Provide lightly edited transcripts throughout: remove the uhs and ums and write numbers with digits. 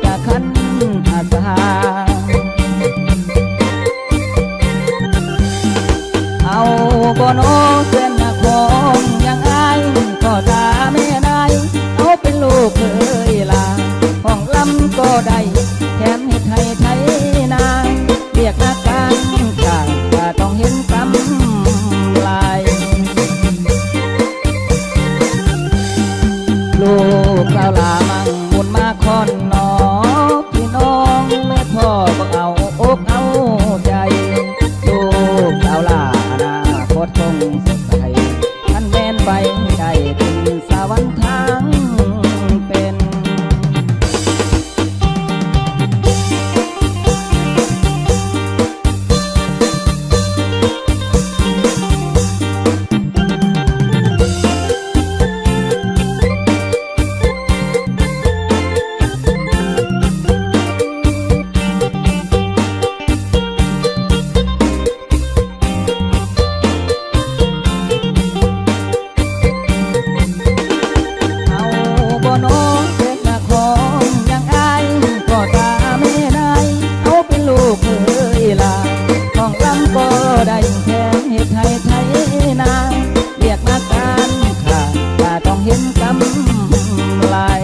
จะขันอาสาเอาบ่โนเส้นของยังอายก็ตาแม่นายเอาเป็นลูกเคยลาห้องลำก็ได้แถมเฮ็ดให้ไทยนาเรียกนักการข่างก็ต้องเห็นกำลายลูกสาวลามั่งบุญมาคอนนอพี่น้องแม่พ่อก็เอาอกเอาใจลูกสาวลานาคตคงสดใสท่านแม่นไปได้ถึงสวรรค์ทางเป็นได้แถมเฮ็ดให้ไทยนาเรียกนักการข่าก็ต้องเห็นกำลาย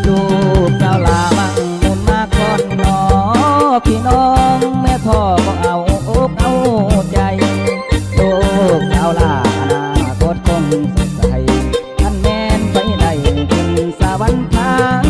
ลูกสาวลามั่งมุนมาคอนนอพี่น้องแม่พ่อก็เอาอกเอาใจลูกสาวลานาคตคงสดใสท่านแม่นไปได้ถึงสวรรค์ทาง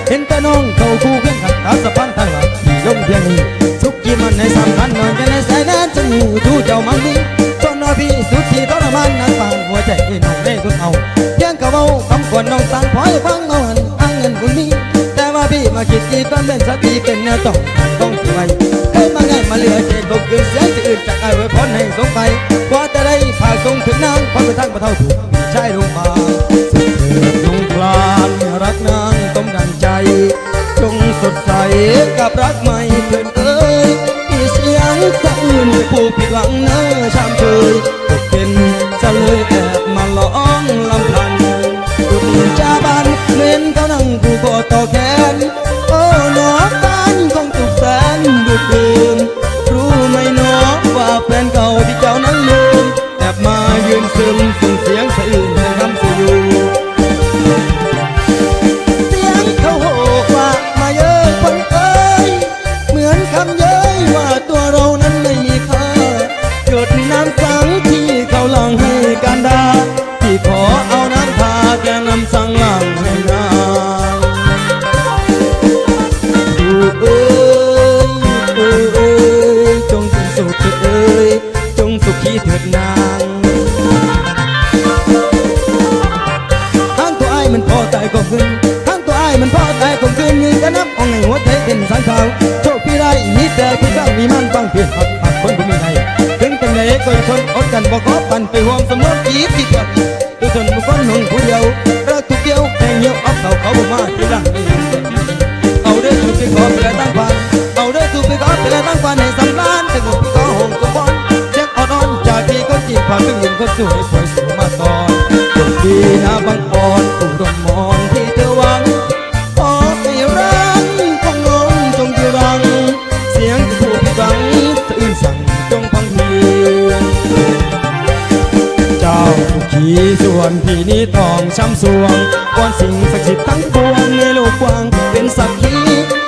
เห็นแต่น้องเขาคู่ขึ้นขัดขาสะพานทางหลังที่ลงเพียงนี้สุขกี่มันในสำคัญนอนกันในสายนั้นจะอยู่ดูเจ้ามันนี้จนนาพี่สุดที่ทรมานนั้นฟังหัวใจน้องได้ทุกเอายังกะเว้าคำควรน้องสั่งพอยฟังเอาหันอ้างเงินบุญนี้แต่ว่าพี่มาคิดที่ต้นเป็นสติเป็นแนวต้องสิไว้เคยมาไงมาเหลือใจกบเกินเสียงที่อื่นจากไอ้ไว้พรให้สงไปกว่าจะได้ผ่าทรงถึงนางความเป็นทางประเท่าถูกใช่ลงมาสุดเถิดลงกลานรักนางต้มดังใจจงสดใสกับรักใหม่เถิดเอ้ยมีเสียงสะอื้นผู้ผิดหวังเนื้อชามเชยตกเป็นจะเลยแอบมาร้องลำพันดุจจาบันเม้นเขานั่งกูก็ต่อแขนโอ้หนอกันคงตุกแสนดุจลืมรู้ไหมหนอว่าแฟนเก่าที่เจ้านั้นลืมแอบมายืนซึมส่งเสียงสะอื้นแทนคำสยูคำเย้ยว่าตัวเรานั้นไม่มีค่าหยดน้ำสังที่เขาหลั่งให้การดาที่ขอเอาน้ำทาแกน้ำสังหลั่งให้นางดูเอ้ยจงสุขเถิดเอ้ยจงสุขีเถิดนางทั้งตัวไอ้มันพอตายก็ขึ้นทั้งตัวไอ้มันพอตายก็ขึ้นยืนกันนับเอาไงหัวใจเป็นสังขารมีแต่ผู้สร้างมีมันฟังเพียงหักคนผู้มีให้ถึงจังไหนก็ยังทนอดกันบอกขอปั่นไปห่วงสมมติจีบที่เกิดตัวตนบุคคลหนุ่มผู้เดียวรักทุกเดียวแข่งเหี่ยวเอาเขาบอกมาที่ร่างเอาเด้อถูกไปขอไปแล้วตั้งพันเอาเด้อถูกไปขอไปแล้วตั้งพันให้สำล้านแต่หมดพี่ขอหงตัวบอลเช็คอ่อนจากที่เขาจีบผ่านถึงยิงคนสวยปล่อยสูงมาตอนจบดีนะบางอ่อนตุ่มรมมอนที่เธอหวังขอให้รักของน้องจงอยู่รังเสียงผู้ผิดหวังสะอื้นสั่งจง อนพี่นี้ทองช้ำสวงก่อนสิ่งศักดิ์สิทธิ์ทั้งปวงในโลกกว้างเป็นสักขี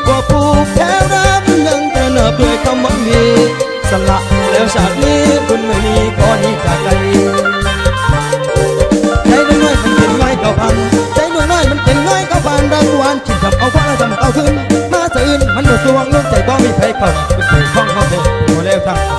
ว่าผูกแถวรำยังกระเนิบด้วยคำหวังดีสละแล้วชาตินี้คุณไม่มีก่อนนี้จากไกลใจน้อยมันเป็นง่อยเก่าพันใจน้อยมันเป็นง่อยเก่าพันรังวันจิตจับเอาคว้าทำเก่าขึ้นมาสะอื่นมันหมดสวงลงใจบ่มีใครเข้าเป็นผู้ข้องเข้าเถอะหมดแล้วทั้ง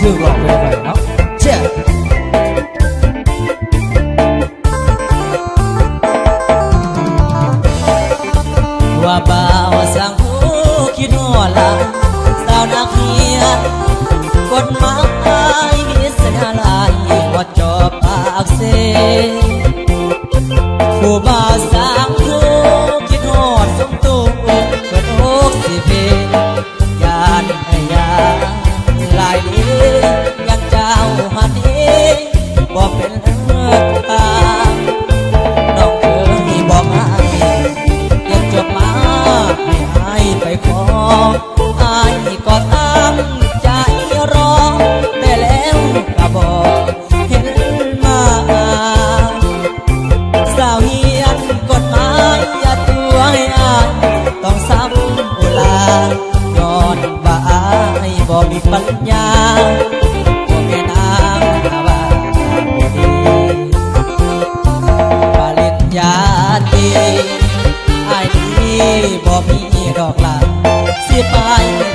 ชื่อหลอกไปเลยเนาะเชี่ยว่าบ่าวสังหูคิดหัวหลังสาวนักเรียนกฎหมายมีสัญลายว่าจบปากเสผู้บ่าวสังหูคิดหอดสมตูเกิด60 ปียานให้ยาลายนี้ยังเจ้าหันนี้บ่เป็นเรื่องตาน้องเคยบอกให้ยังจบมาให้ไปขออายก็ตั้งใจรอแต่แล้วก็บอกเห็นมาสาวเฮียนกฎหมายอย่าตัวให้อายต้องซ้ำอุลาย้อนบ่าอายบ่มีปัญญาบ่แม่นางว่าบ่ดีปริญญาตรีอายนี้บ่มีดอกลาสิไป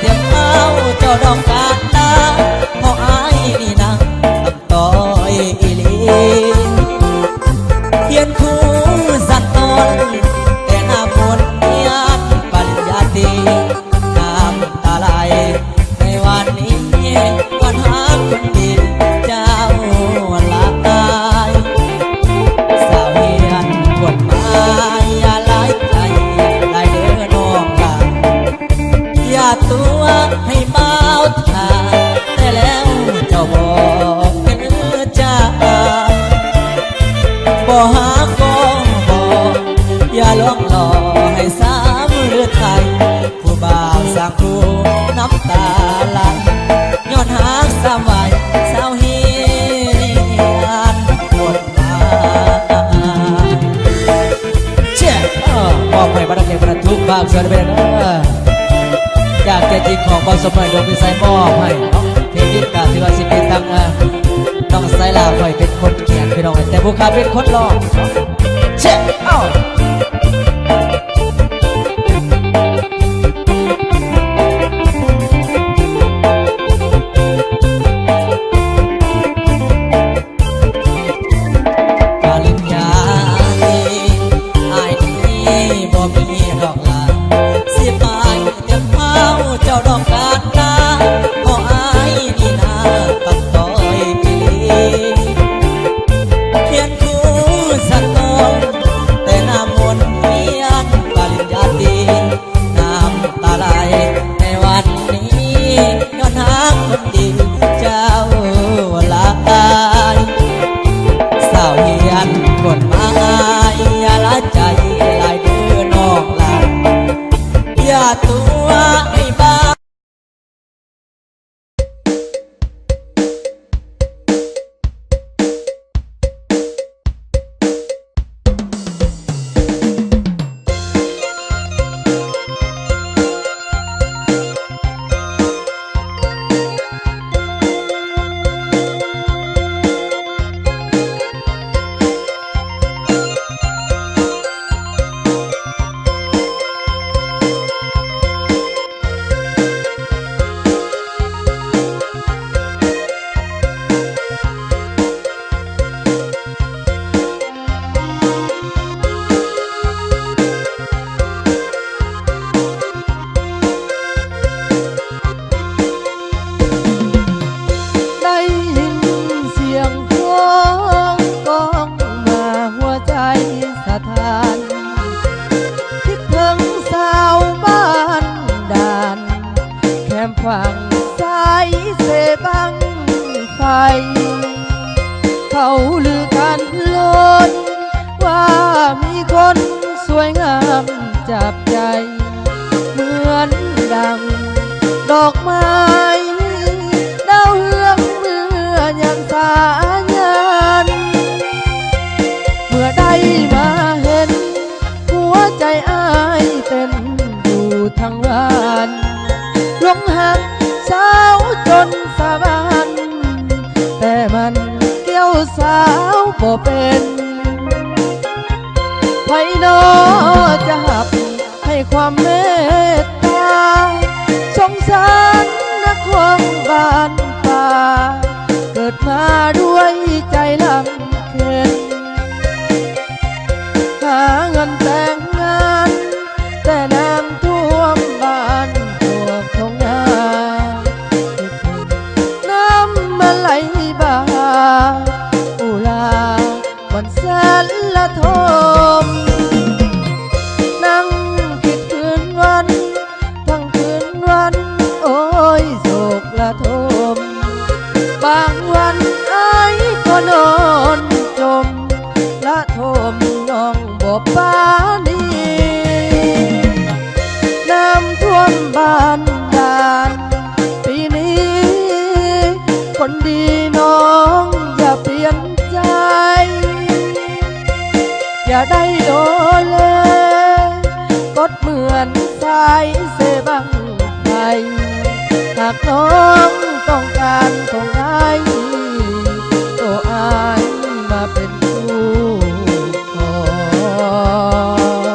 เทียมเอาเจ้าดอกกาตาเพราะอายนี่นะทำต่อยอีลีเขียนคู่สัตว์ตนแต่หน้ามนเนียนปริญญาตรีน้ำตาไหลในวันนี้วันหาคนดีเจ้าละอายสาวเฮียนกฎหมายอย่าหลายใจหลายเด้อน้องลาอย่าตัวให้เบาทาแต่แล้วเจ้าบอกเป็นจ้าบ่หาก็บอกอย่าลวงหลอกให้สามหรือไทยผู้บ่าวสร้างครูน้ำตาไหลย้อนหาสามวัยสาวเฮียนกฎหมายเชี่ยบอกให้บรรดาเก็บบรรทุกบางส่วนเป็นอยากจะจริงของความสมัยดวงวิสัยมอบให้เนาะเพลงนี้ก็ถือว่าสิเป็นทางน้องสายลาคอยเป็นคนเขียนพี่น้องแต่ผู้ค้าเป็นคนร้องเช็คเอาปริญญาตรีอายนี้บ่มีดอกลาสิไปเตรียมเอาเจ้าดอกกาตาเพราะอายนี่นาตัดต่อยปีเขียนคู่สัตว์ตนแต่น้ำมนต์เพียนปริญญาตรีน้ำตาไหลในวันนี้ย้อนหาคนดีเจ้าละอายสาวเฮียนกฎหมายอย่าละใจหลายเด้อน้องลาอย่าตัวให้บ้าฝั่งซ้ายเสบังไฟเขาลือกันล้นว่ามีคนสวยงามจับใจเหมือนดังดอกไม้ดาวเรืองเมื่อยังสายันเมื่อได้มาเห็นหัวใจอ้ายเต้นอยู่ทั้งวันหลงหักสาวจนสาบานแต่มันเกี่ยวสาวบ่เป็นไผโนจะหับให้ความเมตตาสงสารนักควงบ้านป่า อนละทมนั่งคิดคืนวันทั้งคืนวันโอ้ยโศกละทมบางวันไอ้ก็นอนจมละทมน้องบ่ปานีน้ำท่วมบ้านดานปีนี้คนดีน้องอย่าเปลี่ยนใจอย่าได้โดนเลยกดเหมือนสายเสบังไทยหากน้องต้องการคงได้ตัวอายมาเป็นคู่ครอ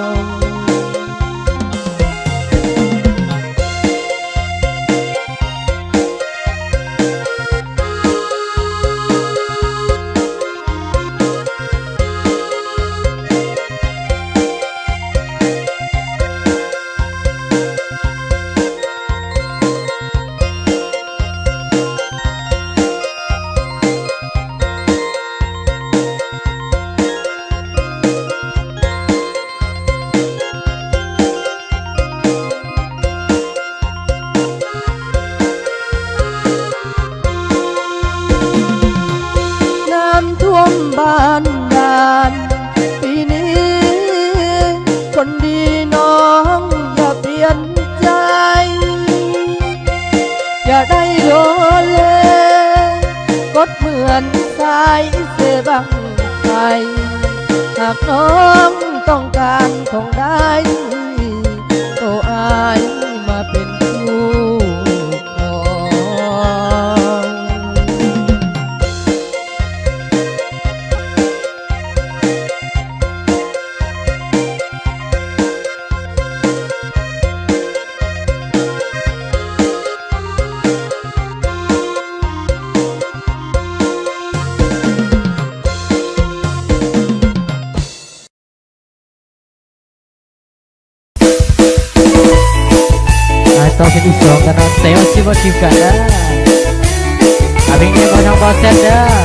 งท่วมบ้านดานปีนี้คนดีน้องอย่าเปลี่ยนใจอย่าได้โลเลกดเหมือนสายเสบังไทยหากน้องต้องการคงได้ตัวอายมาเป็นคู่ครองAtau jadi song karena saya masih berciukan dah. Abang ni banyak bosan dah.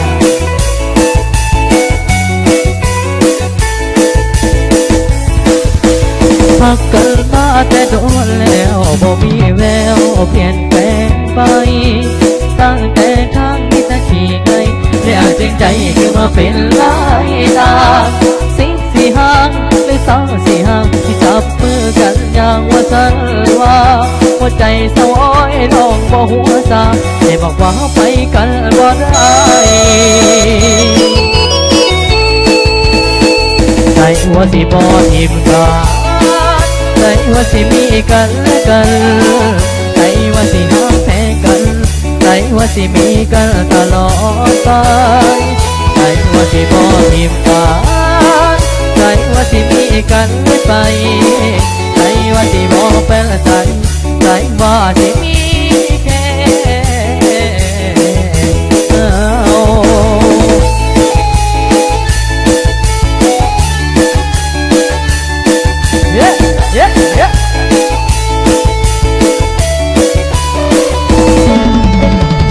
Pakal mata doa leo, bomi veo, pian pen pai. Tang te tang kita cikai, dia jengkai cuma pelai dah. Sing si hang, le sang si hang, si capกันอย่างว่าสันว่าหัวใจเศร้าอ้อยน้องบ่หัวซาได้บอกว่าไปกันบ่ได้ใจหัวสิบ่ทิมกันใจหัวสิมีกันและกันใจว่าสิหาแพ้กันใจว่าสิมีกันตลอดไปใจหัวสิบ่ทิมกันใจว่าสิมีกันไม่ไปใจว่าสิบ่เป็นใจใจว่าสิมีแค่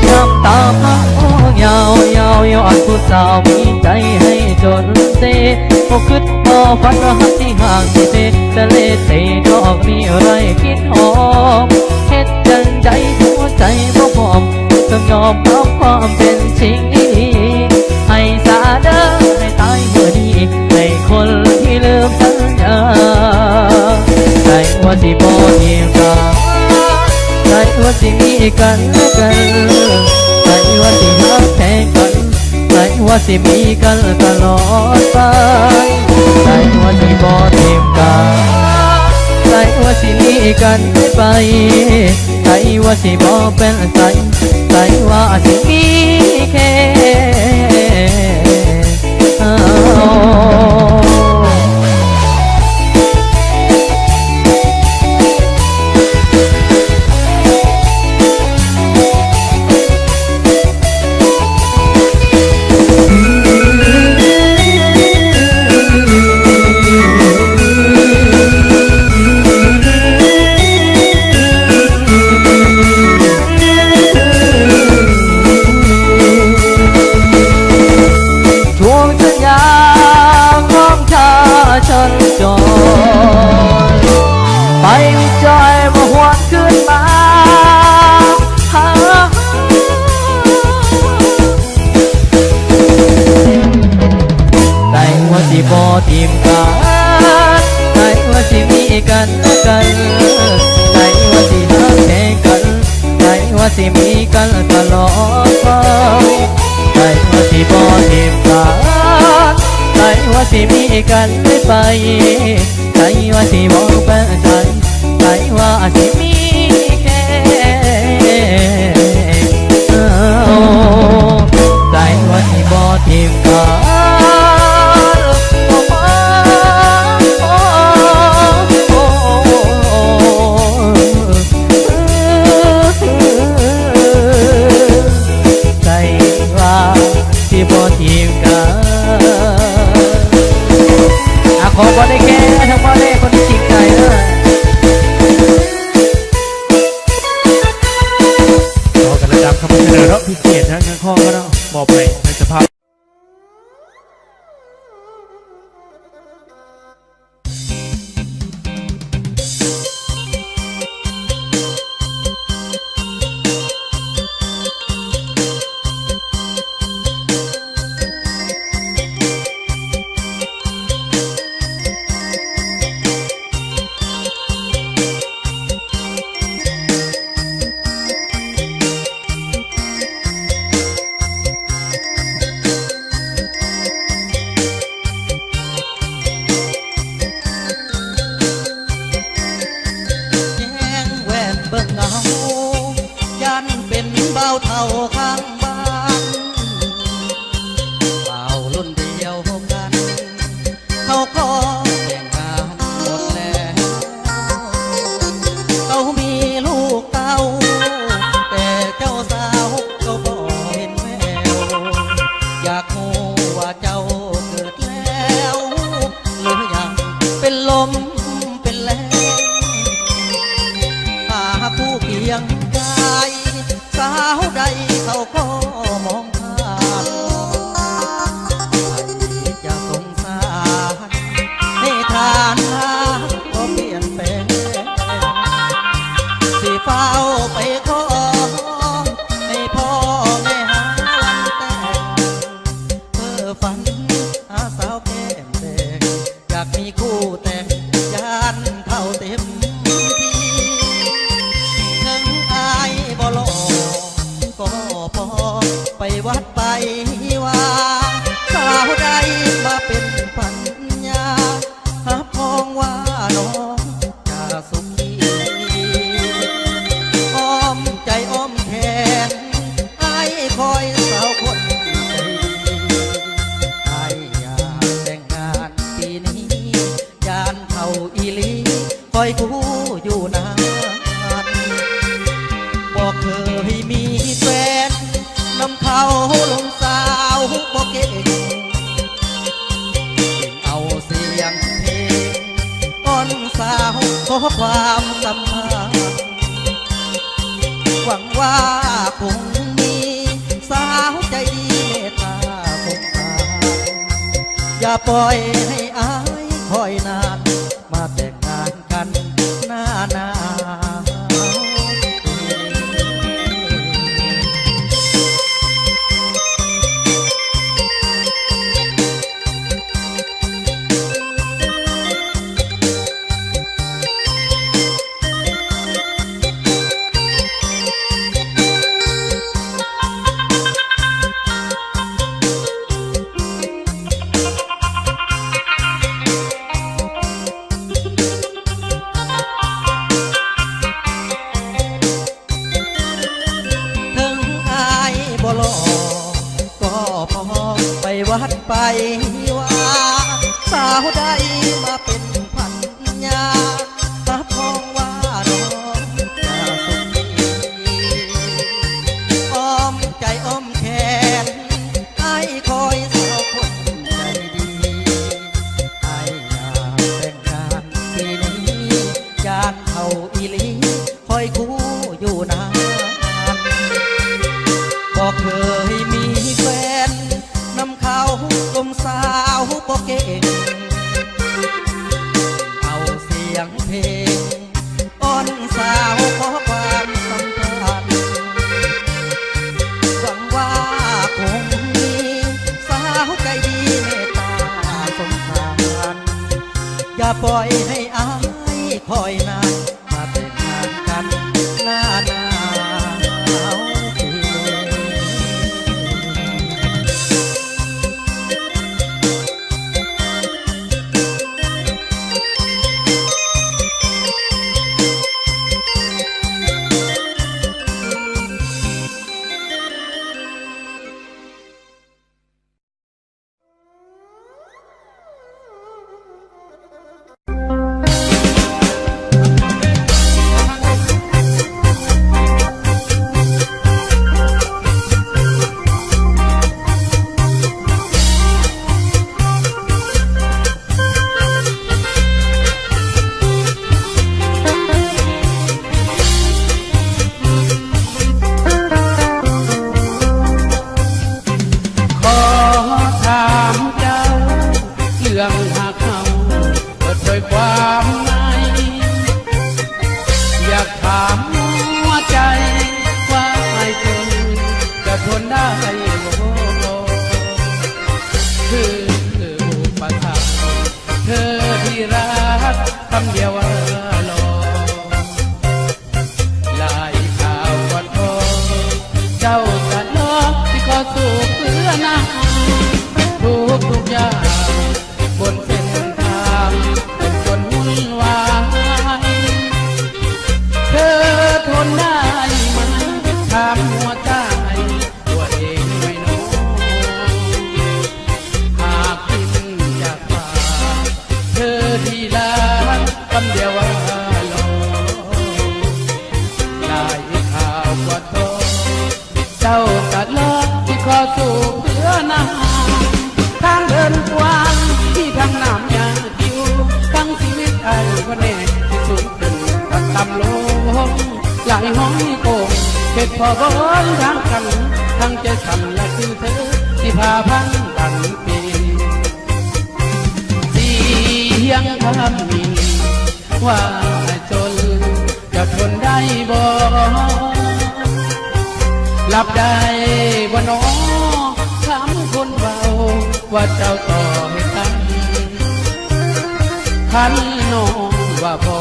น้ำตาพังยาวยาวยอดผู้สาวมีใจให้จนเซ่บ่คิดบ่ฝันว่าหักที่ห่างที่เซ่ทะเลเตดอกนี้ไรคิดหอมเฮ็ดจังใจหัวใจบ่พร้อมต้องยอมรับความเป็นจริงให้สาเด้อให้ตายเมื่อนี้ให้คนที่ลืมสัญญาใจว่าสิบ่ทิ้งกันใจว่าสิมีกันและกันใจว่าสิหักแท้กันใจว่าสิมีกันตลอดไปใจว่าสิบ่ทิ้งกันใจว่าสิมีกันไปใจว่าสิบ่เป็นใจใจว่าสิมีแค่ ทีมกันใครว่าสิมีกันและกันใครว่าสิหักแข่งกันใครว่าสิมีกันตลอดไปใครว่าสิบ่ทีมกันใครว่าสิมีกันไม่ไปใครว่าสิบ่แปลใจใครว่าสิมีแค่ใจว่าสิบ่ทีมกันที่บ่ทีมกันขอบ่ได้แก่ทั้งบ่ได้คนที่จริงใจต่อกันระดับคำเสนอรอบพิเศษนะข้อก็ต้องมอบให้ในสภาพความสัมพันธ์หวังว่าคงมีสาวใจดีเมตตาสงสารอย่าปล่อยให้อายคอยนานมาแต่งงานกันหน้าหนาววัดไปว่าสาวใดมาเป็นพันยารับรองว่าน้องจะสุขีอ้อมใจอ้อมแขนให้คอยสาวคนใจดีให้อยากแต่งงานปีนี้ยานเขาอีลีคอยคู่อยู่นานบอกเคยมีแฟนนำเขาลมสาวบ่เก่ง อย่าปล่อยให้อายคอยนานมาเป็นทางกันหน้าหนาวปี พอบ้อนทางกันทั้งใจสั่นและคือเธอที่พาพันตันปีเสียงคำมีว่าจนจะทนได้บ่หลับได้บ่น้อถามคนเบาว่าเจ้าต่อให้กันขันน้องว่าพอ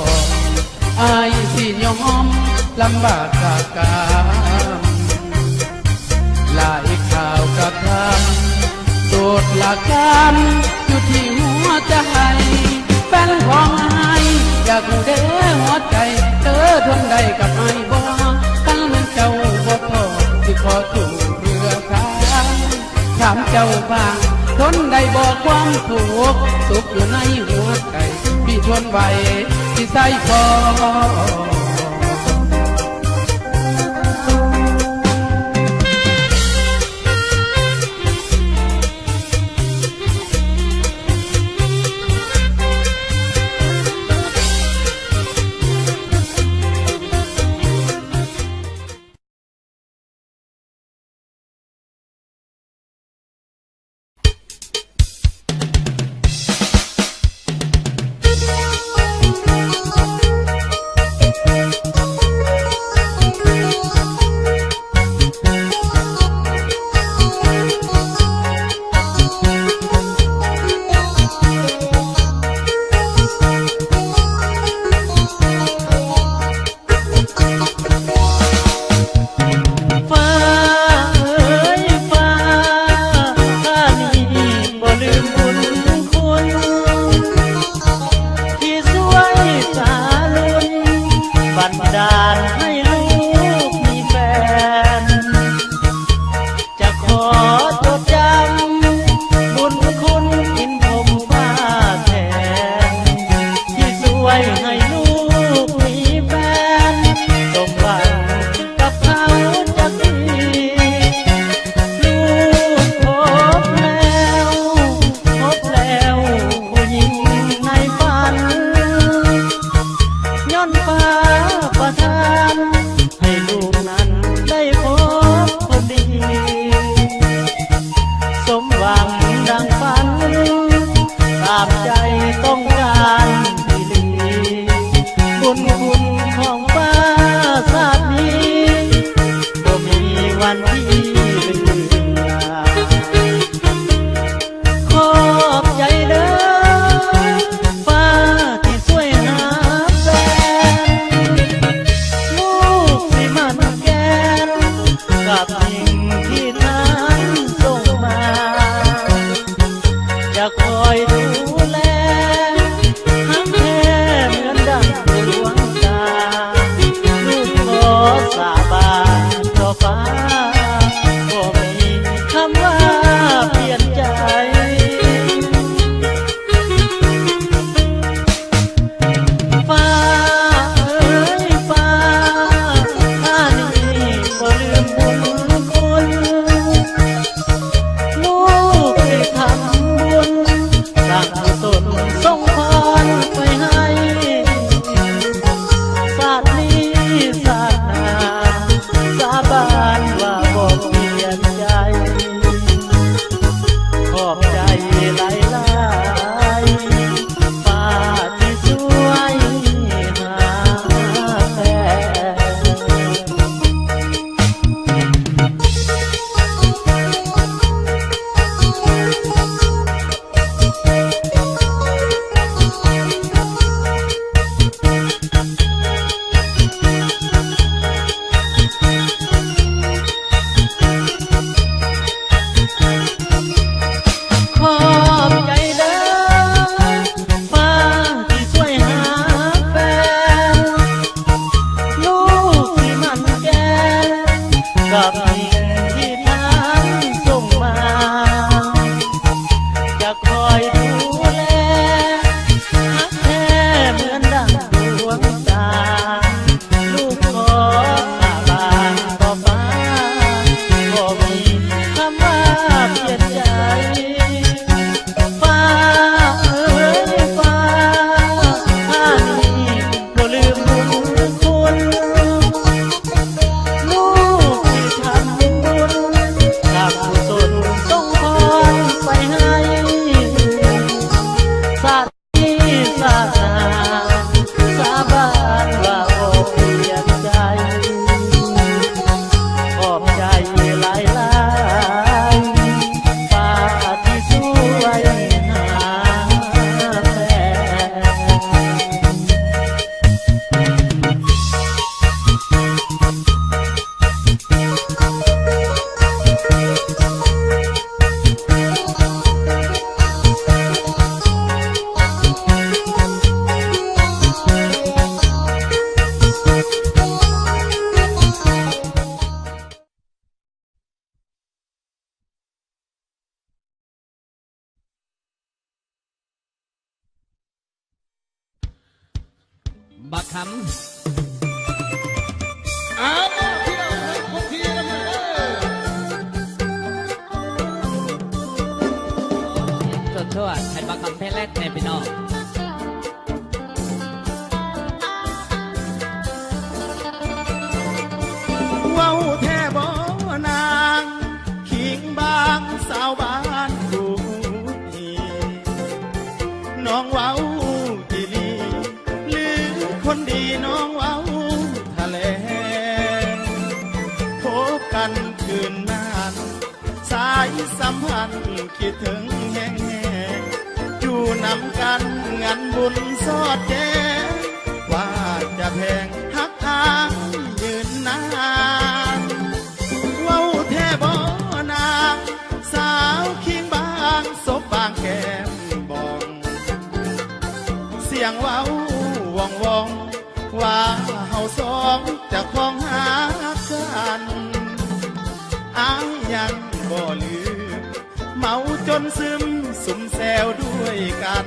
อายสิยอมลำบากจากกามหลายข่าวกระทำโดดหลักการอยู่ที่หัวใจแฟนของอายอยากรู้เด้หัวใจเธอทนได้กับอายบ่ตั้งนั้นเจ้าบ่พอที่ขอถูกเรือค้างถามเจ้าบ้างทนได้บ่ความถูกสุขอยู่ในหัวใจพี่ทนไหวที่ใส่พอขอบใจเด้อฟ้า แลหักแท้เหมือนดังดวงตาลูกขอสาบานต่อฟ้าบ่มีคำว่าเปลี่ยนใจฟ้าเอ้ยฟ้าข้านี้บ่ลืมบุญคุณลูกได้ทำบุญสร้างกุศลส่งพรไปให้ศาสตร์นี้ศาสนาสาบานว่าบ่เปลี่ยนใจขอบใจหลายๆฟ้าที่สวยหาแฟน ขอบใจเด้อฟ้าที่ช่วยหาแฟนลูกที่มันแก่กับสิ่งที่ทางส่งมาจะคอยดูแลหักแท้เหมือนดังดวงตาลูกขอสาบานต่อฟ้าบ่มีคำว่าเปลี่ยนใจฟ้าเอ้ยฟ้าข้านี้บ่ลืมบุญคุณลูกที่ทำบุญสร้างกุศลส่งพรไปให้ศาสตร์นี้ศาสนาสาบานว่าบ่เปลี่ยนใจขอบใจหลายๆฟ้าที่สวยหาแฟบักคำเอาเที่ยวให้ครบทีแล้วแม่ชั่วให้บักคำเพลแรกในพี่น้องเว้าแท้บ่นางขิงบางสาวบ้านกูนี่น้องเว้าอีหลีหรือคนดีน้องเว้าทะเลพบกันคืนนานสายสัมพันธ์คิดถึงแห้งอยู่นำกันงานบุญสอดแจ้ว่าจะแพงหักทางยืนนานเว้าแท้บ่นางสาวคิงบางศพบางแก้มบองเสียงเว้าว่องว่องว่าเฮาสองจะคองหากันอายยังบ่ลืมเมาจนซึมสุมแซวด้วยกัน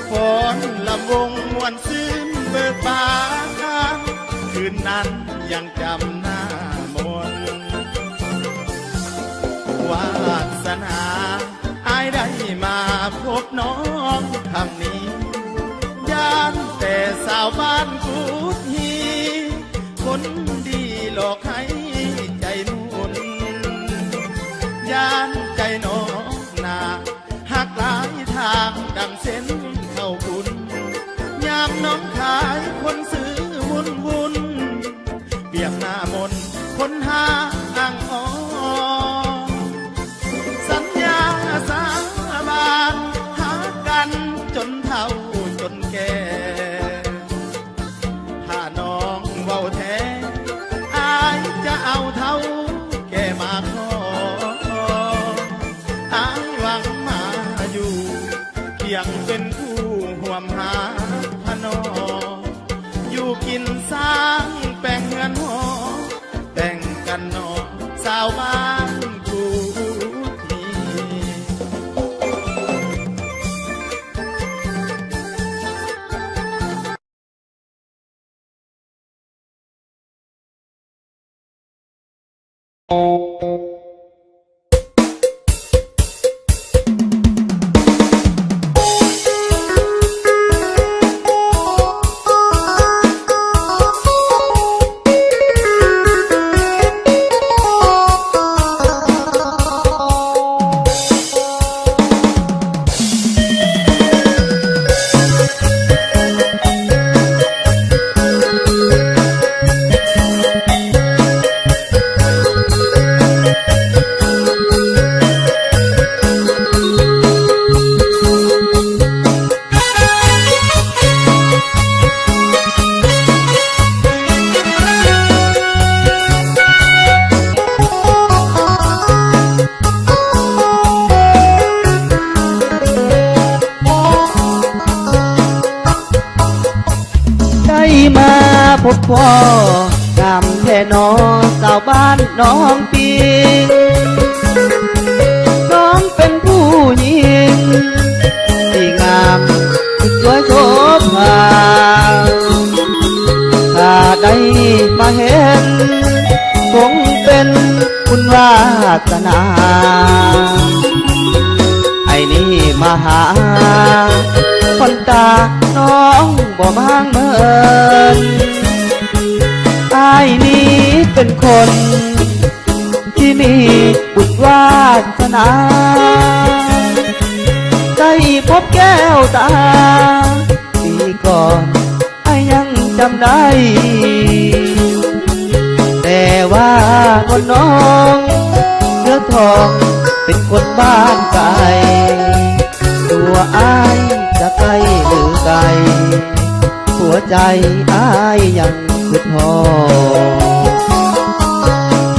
ฟ้อนลำวงมวนซึมเบิกบานคืนนั้นยังจำหน้ามนวาสนาอายได้มาพบน้องคำนี้ย่านแต่สาวบ้านกูทีคนดีหลอกให้ใจนุ่นย่านใจน้องนาหักหลายทางดังเส้นเข้าบุญยามน้องขายคนซื้อวุ่นเปียกหน้ามนคนหาอ่างอ้อสัญญาสาบานหากันจนเฒ่าจนแก่ถ้าน้องเว้าแท้อายจะเอาเท่าแก่มาขออายหวังมาอยู่เคี ยังเป็นผู้ห่วมหาพนออยู่กินสร้างแป้งเงินหอแต่งกันนอสาวบ้านผู้ทีพบพ่องามแท่น้องสาวบ้านน้องปีน้องเป็นผู้หญิงที่งามสวยโสภาถ้าได้มาเห็นคงเป็นบุญวาสนาไอ้นี่มาหาคนตาน้องบ่มางเมินไอ้นี้เป็นคนที่มีบุญวาสนาได้พบแก้วตาปีก่อนไอ้ยังจำได้แต่ว่าคนน้องเนื้อทองเป็นคนบ้านไกลตัวอ้ายจะไกลหรือไกลหัวใจอ้ายยังคิดฮอ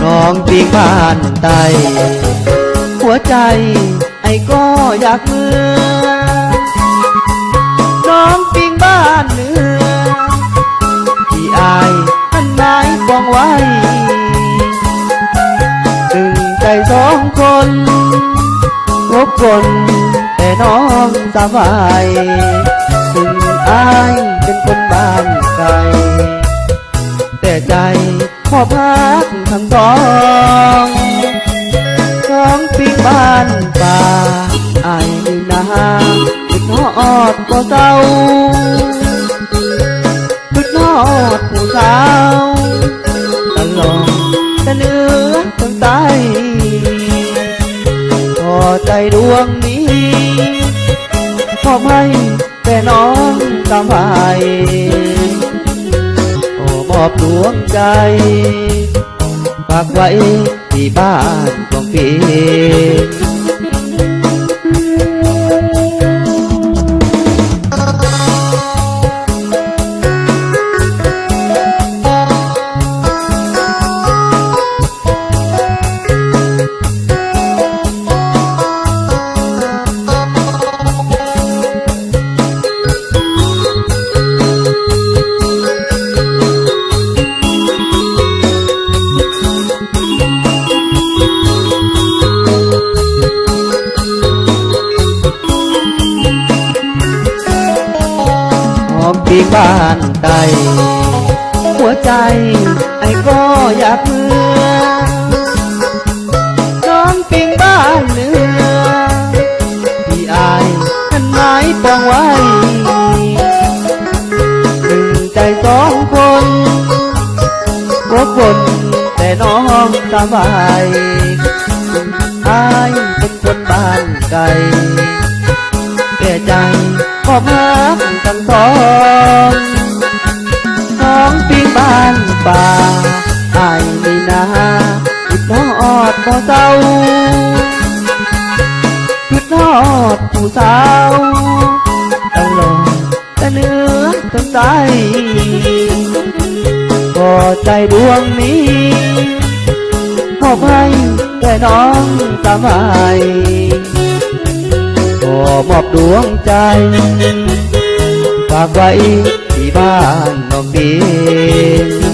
น้องปีกบ้านไตหัวใจไอ้ก็อยากเมื่อน้องปีกบ้านเหนือที่อ้ายอันไม้กองไว้ตึงใจสองคนพบคนแต่น้องสบายถึงอายเป็นคนบ้านไกลแต่ใจพ่อพักทั้งสองปีบ้านป่าอายนี่นาคิดฮอดก็เศร้าคิดฮอดผู้สาวตลอดแต่เหนือตั้งใต้พอใจดวงนี้มอบให้แต่น้องสบายโอ้มอบดวงใจฝากไว้ที่บ้านของพี่ที่บ้านใดหัวใจไอ้ก็อยากเมื่อน้องปิงบ้านเหนือที่อายท่านไม้ปองไว้ตึงใจสองคนพบคนแต่น้องสบายอายเป็นคนบ้านไกลแต่ใจก็พักทั้งสองปีบ้านป่าอายนี่นาคิดฮอดบ่เศร้าคิดฮอดผู้สาวตลอดแต่เหนือตั้งใต้ก็ใจดวงนี้มอบให้แต่น้องสบายโอ้ มอบดวงใจฝากไว้ที่บ้านนอกดิน